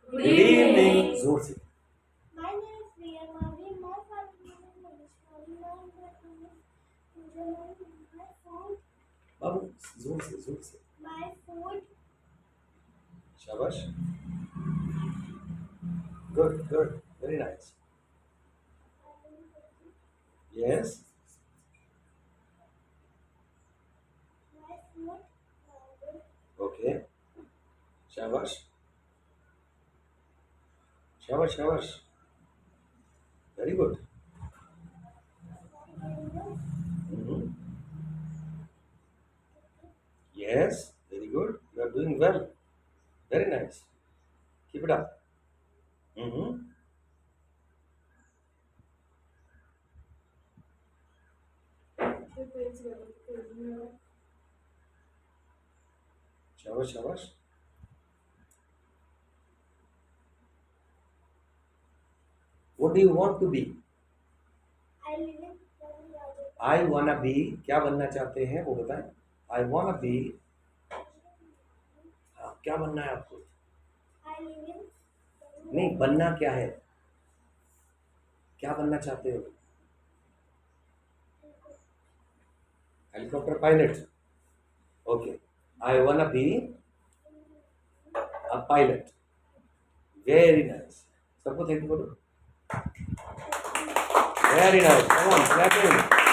Good evening. जोर से। My name is Priya Mavi. My father name is Manishwari. My food. बाबू जोर से जोर से। My food. शाबाश। Good good very nice. Yes. My food. Okay. शाबाश शाबाश शाबाश। Very good. Yes very good you are doing well very nice keep it up. शाबाश शाबाश। What do you want to be? I live in Rajasthan. I wanna be क्या बनना चाहते हैं वो बताएं। I wanna be क्या बनना है आपको? I live in. नहीं बनना क्या है? क्या बनना चाहते हो? Helicopter pilot. Okay I वांना be a pilot. Very nice. सबको थैंक यू बोलो। Very nice come on clapping.